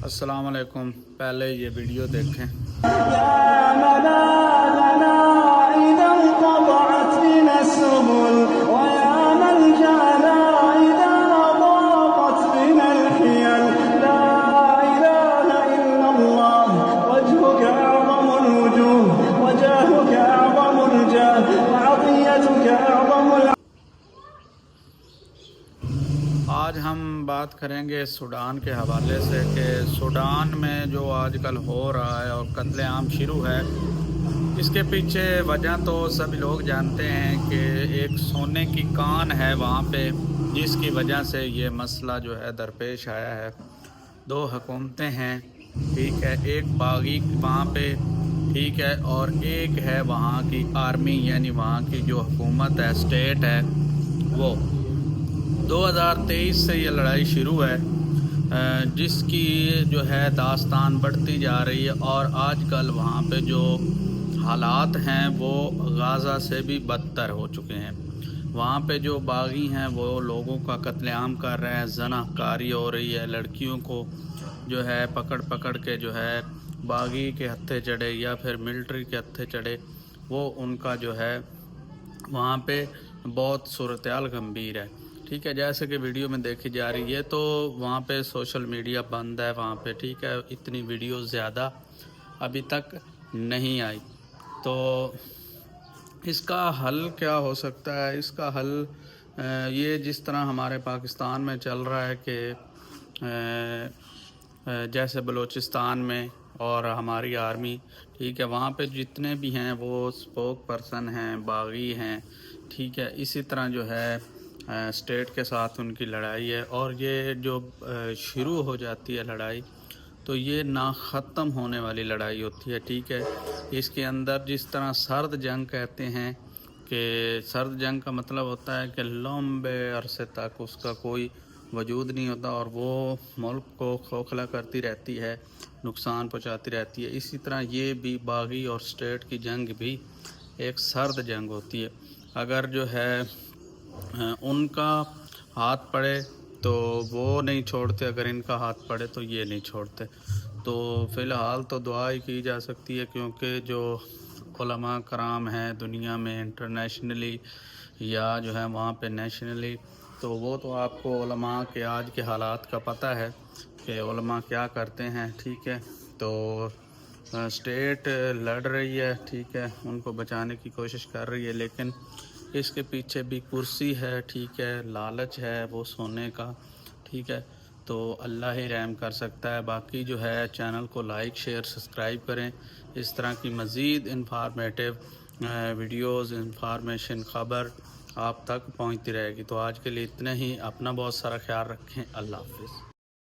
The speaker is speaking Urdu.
السلام علیکم، پہلے یہ ویڈیو دیکھیں۔ آج ہم بات کریں گے سوڈان کے حوالے سے کہ سوڈان میں جو آج کل ہو رہا ہے اور قتل عام شروع ہے، اس کے پیچھے وجہ تو سبھی لوگ جانتے ہیں کہ ایک سونے کی کان ہے وہاں پہ، جس کی وجہ سے یہ مسئلہ جو ہے درپیش آیا ہے۔ دو حکومتیں ہیں، ٹھیک ہے، ایک باغی وہاں پہ، ٹھیک ہے، اور ایک ہے وہاں کی آرمی، یعنی وہاں کی جو حکومت ہے، اسٹیٹ ہے۔ وہ 2023 سے یہ لڑائی شروع ہے، جس کی جو ہے داستان بڑھتی جا رہی ہے، اور آج کل وہاں پہ جو حالات ہیں وہ غزہ سے بھی بدتر ہو چکے ہیں۔ وہاں پہ جو باغی ہیں وہ لوگوں کا قتل عام کر رہے ہیں، زنا کاری ہو رہی ہے، لڑکیوں کو جو ہے پکڑ کے جو ہے باغی کے ہتھے چڑھے یا پھر ملٹری کے ہتھے چڑھے، وہ ان کا جو ہے وہاں پہ بہت صورتحال گمبھیر ہے، ٹھیک ہے۔ جیسے کہ ویڈیو میں دیکھی جا رہی ہے تو وہاں پہ سوشل میڈیا بند ہے وہاں پہ، ٹھیک ہے، اتنی ویڈیوز زیادہ ابھی تک نہیں آئی۔ تو اس کا حل کیا ہو سکتا ہے؟ اس کا حل یہ جس طرح ہمارے پاکستان میں چل رہا ہے کہ جیسے بلوچستان میں اور ہماری آرمی، ٹھیک ہے، وہاں پہ جتنے بھی ہیں وہ اسپوک پرسن ہیں، باغی ہیں، ٹھیک ہے، اسی طرح جو ہے اسٹیٹ کے ساتھ ان کی لڑائی ہے، اور یہ جو شروع ہو جاتی ہے لڑائی تو یہ نہ ختم ہونے والی لڑائی ہوتی ہے، ٹھیک ہے۔ اس کے اندر جس طرح سرد جنگ کہتے ہیں کہ سرد جنگ کا مطلب ہوتا ہے کہ لمبے عرصے تک اس کا کوئی وجود نہیں ہوتا اور وہ ملک کو کھوکھلا کرتی رہتی ہے، نقصان پہنچاتی رہتی ہے۔ اسی طرح یہ بھی باغی اور اسٹیٹ کی جنگ بھی ایک سرد جنگ ہوتی ہے۔ اگر جو ہے ان کا ہاتھ پڑے تو وہ نہیں چھوڑتے، اگر ان کا ہاتھ پڑے تو یہ نہیں چھوڑتے۔ تو فی الحال تو دعا ہی کی جا سکتی ہے، کیونکہ جو علماء کرام ہیں دنیا میں انٹرنیشنلی یا جو ہے وہاں پہ نیشنلی، تو وہ تو آپ کو علماء کے آج کے حالات کا پتہ ہے کہ علماء کیا کرتے ہیں، ٹھیک ہے۔ تو اسٹیٹ لڑ رہی ہے، ٹھیک ہے، ان کو بچانے کی کوشش کر رہی ہے، لیکن اس کے پیچھے بھی کرسی ہے، ٹھیک ہے، لالچ ہے وہ سونے کا، ٹھیک ہے۔ تو اللہ ہی رحم کر سکتا ہے۔ باقی جو ہے چینل کو لائک شیئر سبسکرائب کریں، اس طرح کی مزید انفارمیٹیو ویڈیوز، انفارمیشن، خبر آپ تک پہنچتی رہے گی۔ تو آج کے لیے اتنا ہی، اپنا بہت سارا خیال رکھیں، اللہ حافظ۔